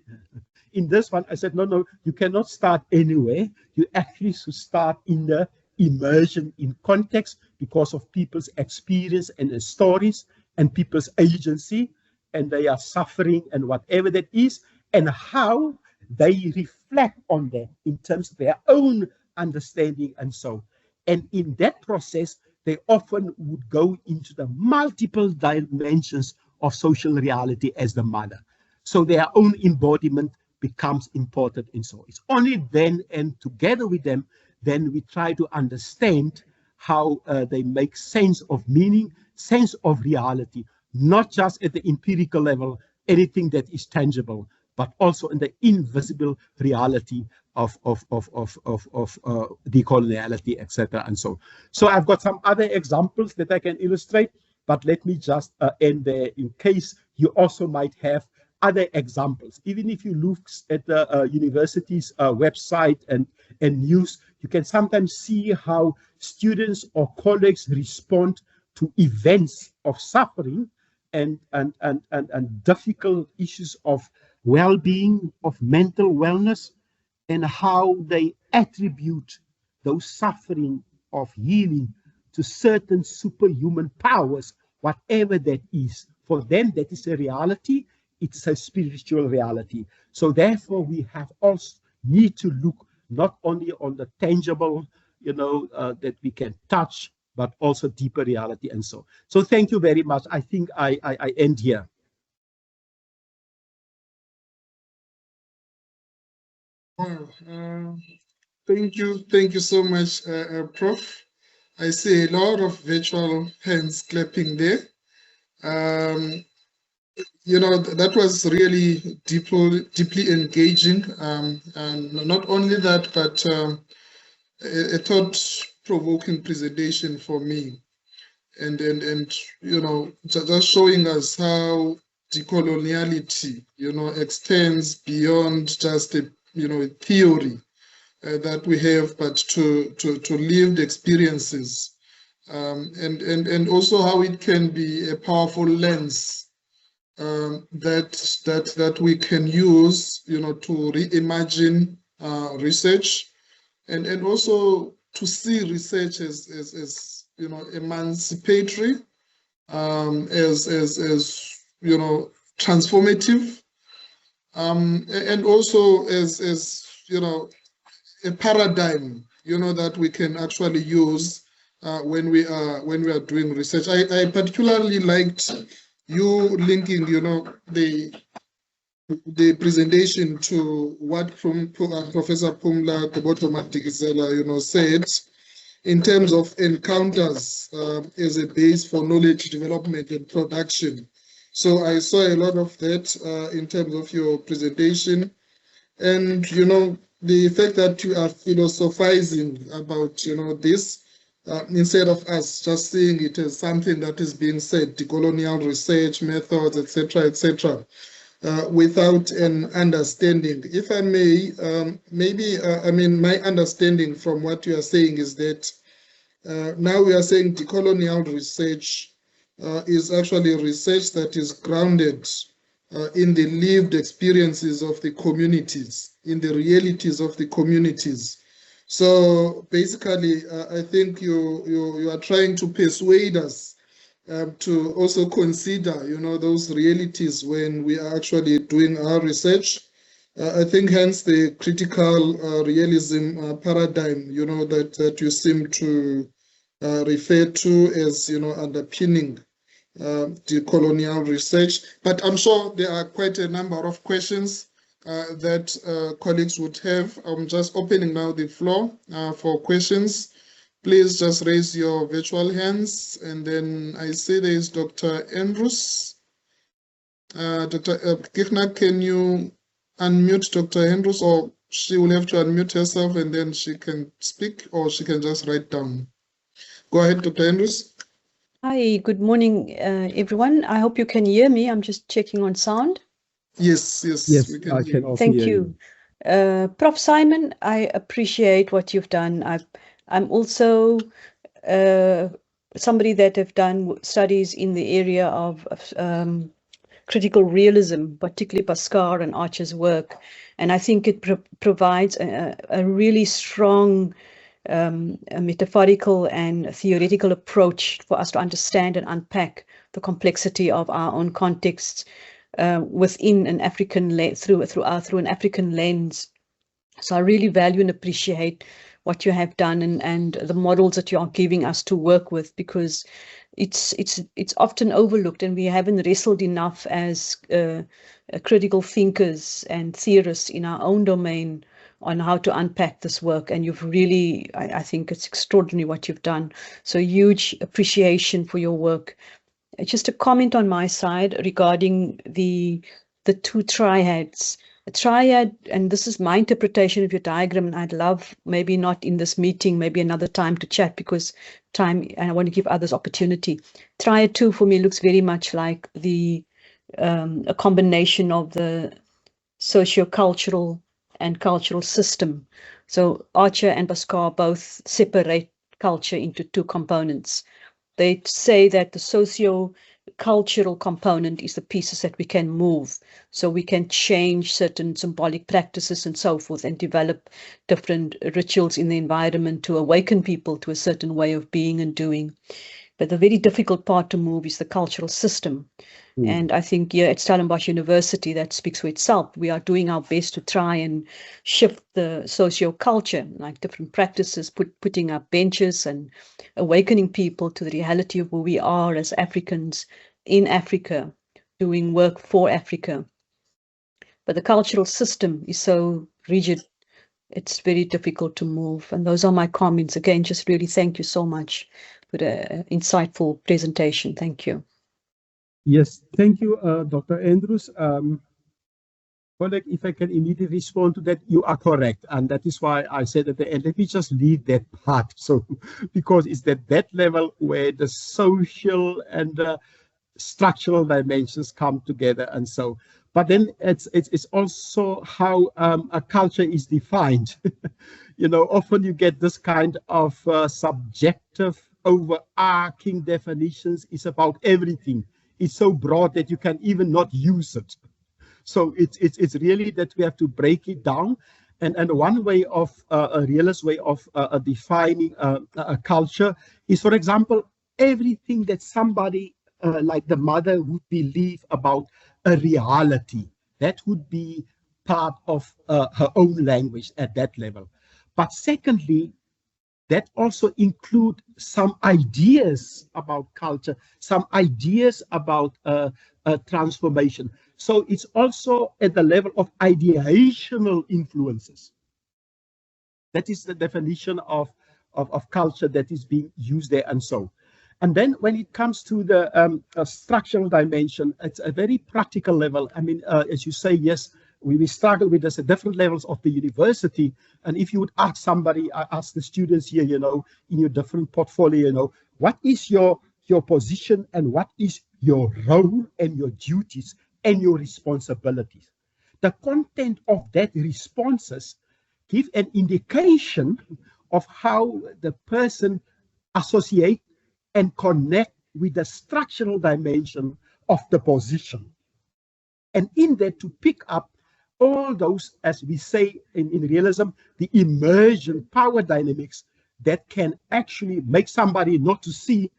In this one, I said, no, you cannot start anywhere. You actually should start in the immersion in context because of people's experience and their stories and people's agency and their suffering and whatever that is, and how they reflect on that in terms of their own understanding and so. And in that process, they often would go into the multiple dimensions of social reality as the mother. So their own embodiment becomes important in so. It's only then and together with them, then we try to understand how they make sense of meaning, sense of reality, not just at the empirical level, anything that is tangible, but also in the invisible reality of decoloniality, etc. and so. So I've got some other examples that I can illustrate, but let me just end there in case you also might have other examples. Even if you look at the university's website and news, you can sometimes see how students or colleagues respond to events of suffering and difficult issues of well-being, of mental wellness, and how they attribute those suffering of healing to certain superhuman powers, whatever that is. For them, that is a reality. It's a spiritual reality. So therefore, we have also need to look not only on the tangible, that we can touch, but also deeper reality and so. So thank you very much. I think I end here. Wow. Thank you so much, Prof. I see a lot of virtual hands clapping there. That was really deeply engaging, and not only that, but a thought-provoking presentation for me, and just showing us how decoloniality, extends beyond just a theory that we have, but to lived experiences, and also how it can be a powerful lens that we can use, to reimagine research, and also to see research as emancipatory, as transformative, and also as you know, a paradigm, you know, that we can actually use when we are doing research. I particularly liked you linking, you know, the presentation to what Professor Pumla Koboto-Madikizela, you know, said in terms of encounters as a base for knowledge development and production. So I saw a lot of that in terms of your presentation. And, you know, the fact that you are philosophizing about, you know, this, instead of us just seeing it as something that is being said, decolonial research methods, etc., without an understanding. If I may, maybe, I mean, my understanding from what you are saying is that now we are saying decolonial research is actually research that is grounded in the lived experiences of the communities, in the realities of the communities. So basically, I think you are trying to persuade us to also consider, you know, those realities when we are actually doing our research. I think hence the critical realism paradigm, you know, that you seem to refer to as, you know, underpinning decolonial research. But I'm sure there are quite a number of questions that colleagues would have. I'm just opening now the floor for questions. Please just raise your virtual hands. And then I see there is Dr. Andrews. Dr. Kirchner, can you unmute Dr. Andrews, or she will have to unmute herself and then she can speak, or she can just write down. Go ahead, Dr. Andrews. Hi, good morning, everyone. I hope you can hear me. I'm just checking on sound. Yes, we can. I can also Thank hear you. Prof. Simon, I appreciate what you've done. I'm also somebody that have done studies in the area of critical realism, particularly Pascal and Archer's work. And I think it provides a really strong a metaphorical and theoretical approach for us to understand and unpack the complexity of our own contexts within an African through an African lens. So I really value and appreciate what you have done and the models that you are giving us to work with, because it's often overlooked and we haven't wrestled enough as critical thinkers and theorists in our own domain on how to unpack this work. And you've really, I think it's extraordinary what you've done. So huge appreciation for your work. Just a comment on my side regarding the two triads. A triad, and this is my interpretation of your diagram, and I'd love, maybe not in this meeting, maybe another time to chat, because time, and I want to give others opportunity. Triad 2 for me looks very much like a combination of the socio-cultural and cultural system. So Archer and Pascal both separate culture into two components. They say that the socio-cultural component is the pieces that we can move, so we can change certain symbolic practices and so forth and develop different rituals in the environment to awaken people to a certain way of being and doing. But the very difficult part to move is the cultural system. And I think here at Stellenbosch University, that speaks for itself. We are doing our best to try and shift the socio-culture, like different practices, putting up benches and awakening people to the reality of who we are as Africans in Africa, doing work for Africa. But the cultural system is so rigid, it's very difficult to move. And those are my comments. Again, just really thank you so much for the insightful presentation. Thank you. Yes, thank you, Dr. Andrews. Colleague, if I can immediately respond to that, you are correct. And that is why I said at the end, let me just leave that part. So, because it's at that level where the social and the structural dimensions come together. And so, but then it's also how a culture is defined. You know, often you get this kind of subjective, overarching definitions. It's about everything. It's so broad that you can even not use it. So it's really that we have to break it down. And one way of a realist way of defining a culture is, for example, everything that somebody like the mother would believe about a reality. that would be part of her own language at that level. But secondly, that also include some ideas about culture, some ideas about transformation. So it's also at the level of ideational influences. That is the definition of culture that is being used there and so. And then when it comes to the structural dimension, it's a very practical level. I mean, as you say, yes, we struggle with this at different levels of the university. And if you would ask somebody, ask the students here, you know, in your different portfolio, you know, what is your position and what is your role and your duties and your responsibilities? The content of that responses give an indication of how the person associate and connect with the structural dimension of the position. And in that, to pick up all those, as we say in realism, the emergent power dynamics that can actually make somebody not to see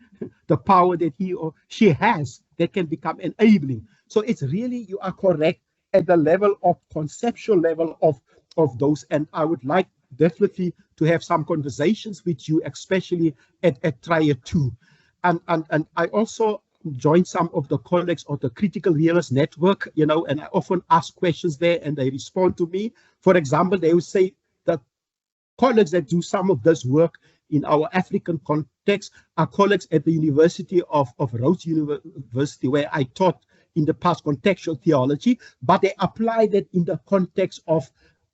the power that he or she has, that can become enabling. So it's really, you are correct, at the level of conceptual level of those. And I would like definitely to have some conversations with you, especially at Trier 2. And I also joined some of the colleagues of the Critical Realist Network, you know, and I often ask questions there and they respond to me. For example, they will say that colleagues that do some of this work in our African context are colleagues at the University of Rhodes University, where I taught in the past contextual theology, but they apply that in the context of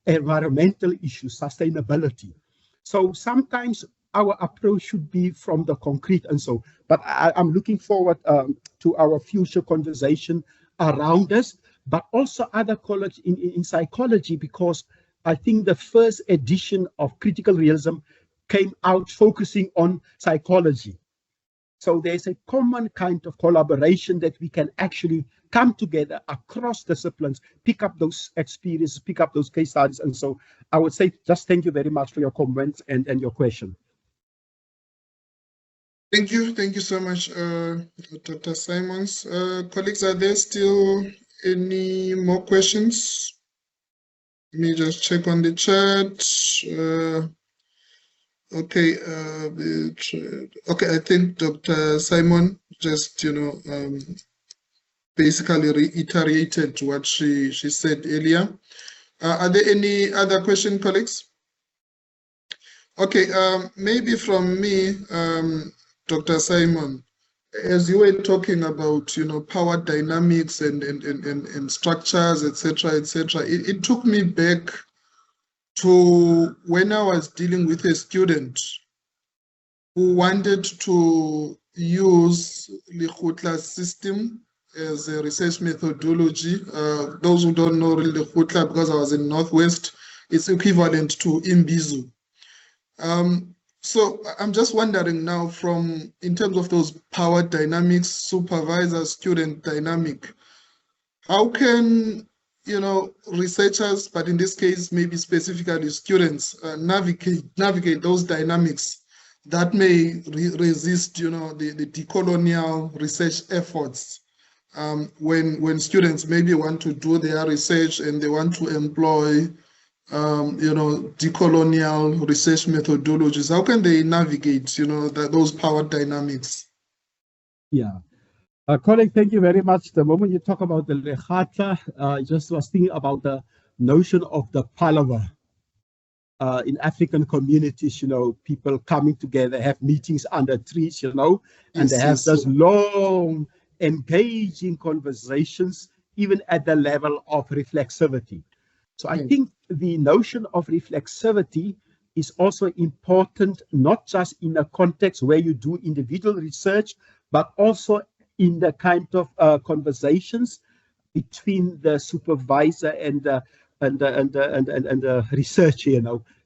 environmental issues, sustainability. So sometimes our approach should be from the concrete and so, but I'm looking forward to our future conversation around this, but also other colleagues in psychology, because I think the first edition of Critical Realism came out focusing on psychology. So there's a common kind of collaboration that we can actually come together across disciplines, pick up those experiences, pick up those case studies. And so I would say just thank you very much for your comments and your question. Thank you so much, Dr. Simons. Colleagues, are there still any more questions? Let me just check on the chat. Okay, I think Dr. Simon just, basically reiterated what she said earlier. Are there any other questions, colleagues? Okay, maybe from me, Dr. Simon, as you were talking about, power dynamics and structures, etc., it took me back to when I was dealing with a student who wanted to use Lekgotla's system as a research methodology. Those who don't know Lekgotla, because I was in Northwest, it's equivalent to Imbizo. So I'm just wondering now, in terms of those power dynamics, supervisor-student dynamic, how can researchers, but in this case, maybe specifically students, navigate those dynamics that may resist, the decolonial research efforts when students maybe want to do their research and they want to employ, decolonial research methodologies. How can they navigate, those power dynamics? Yeah. Colleague, thank you very much. The moment you talk about the Lekgotla, I just was thinking about the notion of the palaver. In African communities, people coming together, have meetings under trees, and they have those long, engaging conversations, even at the level of reflexivity. So I think the notion of reflexivity is also important, not just in a context where you do individual research, but also in the kind of conversations between the supervisor and the researcher.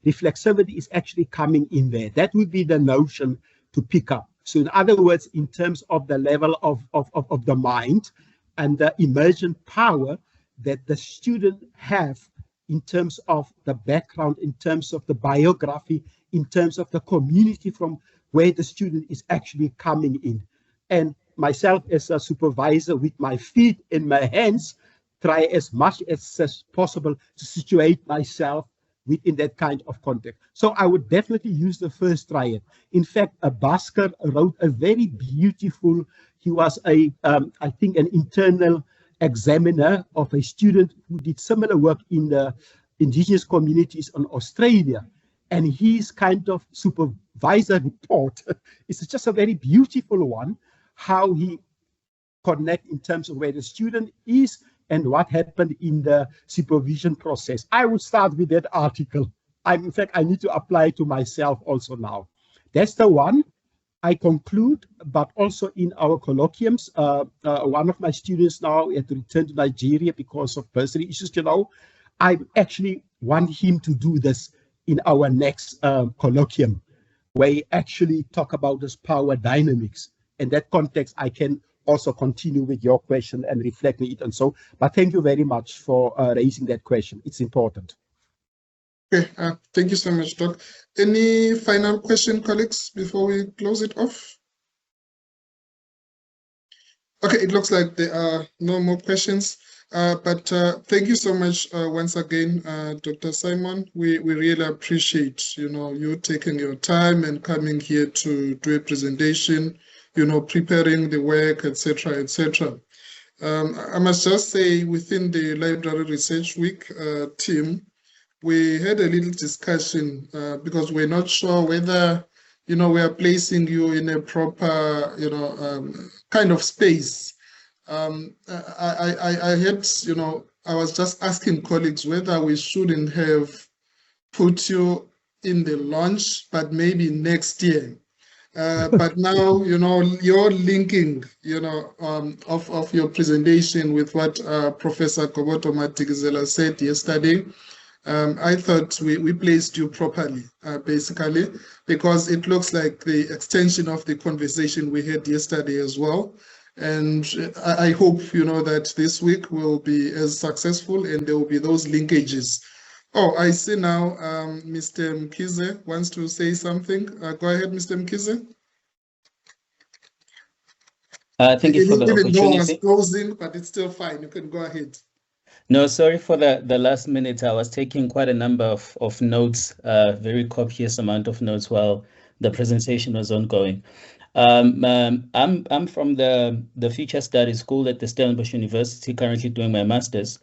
Reflexivity is actually coming in there. That would be the notion to pick up. So in other words, in terms of the level of the mind and the emergent power that the student have in terms of the background, in terms of the biography, in terms of the community from where the student is actually coming in. And myself as a supervisor with my feet in my hands, try as much as possible to situate myself within that kind of context. So I would definitely use the first triad. In fact, Bhaskar wrote a very beautiful, he was I think an internal examiner of a student who did similar work in the indigenous communities in Australia. And his kind of supervisor report is just a very beautiful one, how he connect in terms of where the student is and what happened in the supervision process. I would start with that article. In fact, I need to apply to myself also now. That's the one I conclude, but also in our colloquiums, one of my students now had to return to Nigeria because of personal issues, you know. I actually want him to do this in our next colloquium, where we actually talk about this power dynamics. In that context, I can also continue with your question and reflect on it and so. But thank you very much for raising that question. It's important. Okay, thank you so much, Doc. Any final question, colleagues, before we close it off? Okay, it looks like there are no more questions. But thank you so much once again, Dr. Simon. We really appreciate, you know, you taking your time and coming here to do a presentation, you know, preparing the work, etc., etc. I must just say, within the Library Research Week team, we had a little discussion because we're not sure whether, you know, we are placing you in a proper, you know, kind of space. I had, you know, I was just asking colleagues whether we shouldn't have put you in the launch, but maybe next year. But now, you know, you're linking, you know, of your presentation with what Professor Koboto Matikizela said yesterday. I thought we placed you properly, basically, because it looks like the extension of the conversation we had yesterday as well. And I hope, you know, that this week will be as successful and there will be those linkages. Oh, I see now Mr. Mkize wants to say something. Go ahead, Mr. Mkize. Thank you for the opportunity. Even though I was closing, but it's still fine. You can go ahead. No, sorry for the last minute. I was taking quite a number of notes, very copious amount of notes while the presentation was ongoing. I'm from the Future Studies School at the Stellenbosch University, currently doing my master's.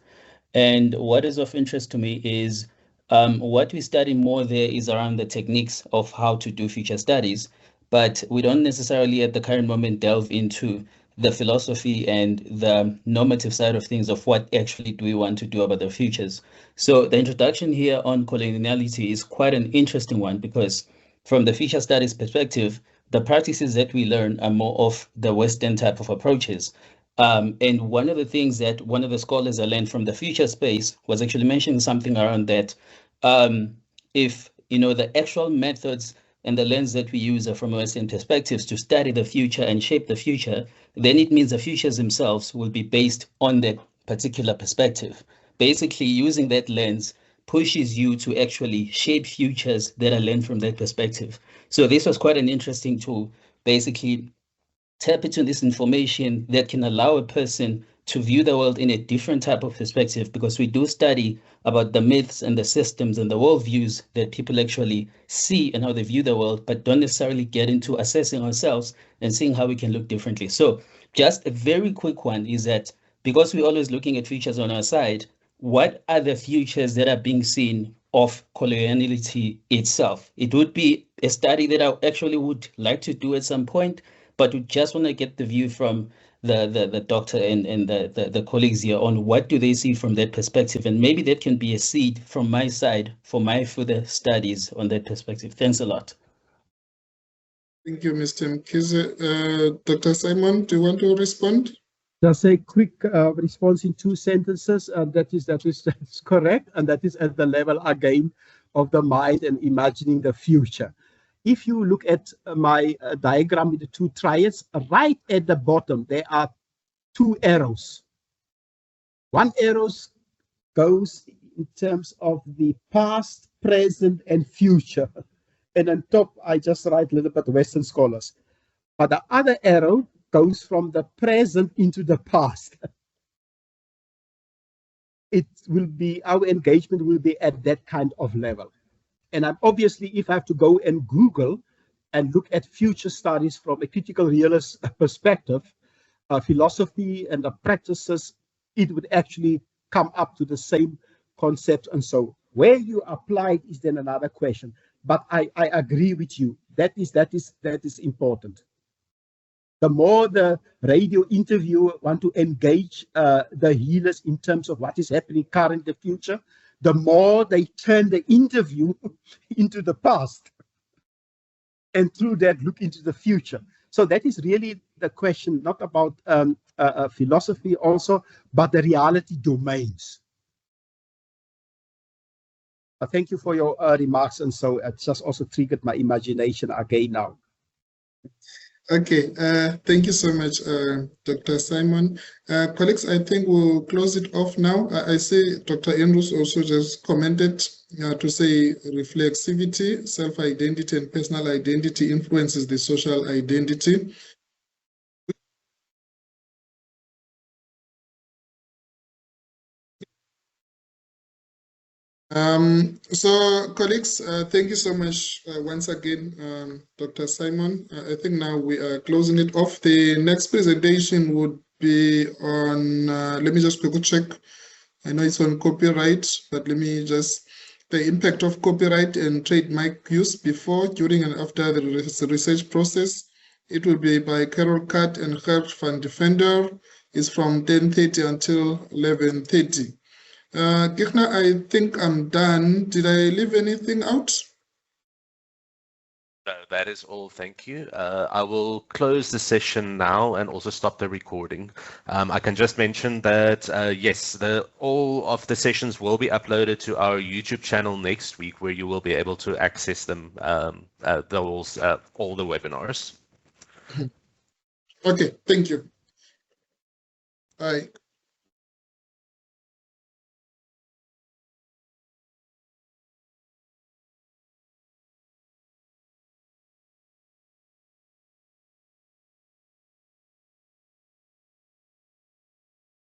And what is of interest to me is what we study more there is around the techniques of how to do future studies, but we don't necessarily at the current moment delve into the philosophy and the normative side of things of what actually do we want to do about the futures. So the introduction here on coloniality is quite an interesting one because from the future studies perspective, the practices that we learn are more of the Western type of approaches. And one of the things that one of the scholars I learned from the future space was actually mentioning something around that. If, you know, the actual methods and the lens that we use are from Western perspectives to study the future and shape the future, then it means the futures themselves will be based on that particular perspective. Basically, using that lens pushes you to actually shape futures that are learned from that perspective. So this was quite an interesting tool, basically tap into this information that can allow a person to view the world in a different type of perspective, because we do study about the myths and the systems and the worldviews that people actually see and how they view the world, but don't necessarily get into assessing ourselves and seeing how we can look differently. So just a very quick one is that because we're always looking at futures on our side, what are the futures that are being seen of coloniality itself? It would be a study that I actually would like to do at some point, but we just want to get the view from the doctor and the colleagues here on what do they see from that perspective, and maybe that can be a seed from my side for my further studies on that perspective. Thanks a lot. Thank you, Mr. Mkize. Dr. Simon, do you want to respond? Just a quick response in 2 sentences. That is correct, and that is at the level again of the mind and imagining the future. If you look at my diagram with the 2 triads, right at the bottom, there are 2 arrows. One arrow goes in terms of the past, present, and future. And on top, I just write a little bit Western scholars. But the other arrow goes from the present into the past. our engagement will be at that kind of level. And I'm obviously, if I have to go and Google and look at future studies from a critical realist perspective, philosophy and the practices, it would actually come up to the same concept. And so where you apply it is then another question. But I agree with you. That is important. The more the radio interviewer want to engage the healers in terms of what is happening current, the future, the more they turn the interview into the past, and through that look into the future. So that is really the question, not about philosophy also, but the reality domains. Thank you for your remarks, and so it just also triggered my imagination again now. Okay, thank you so much, Dr. Simon. Colleagues, I think we'll close it off now. I see Dr. Andrews also just commented to say reflexivity, self-identity and personal identity influences the social identity. So colleagues, thank you so much once again, Dr. Simon. I think now we are closing it off. The next presentation would be on, let me just quickly check. I know it's on copyright, but let me just, the impact of copyright and trademark use before, during and after the research process. It will be by Carol Kat and Gert van Defender. It's from 10:30 until 11:30. Kirchner, I think I'm done. Did I leave anything out? No, that is all. Thank you. I will close the session now and also stop the recording. I can just mention that, yes, all of the sessions will be uploaded to our YouTube channel next week, where you will be able to access them, all the webinars. Okay, thank you. Bye.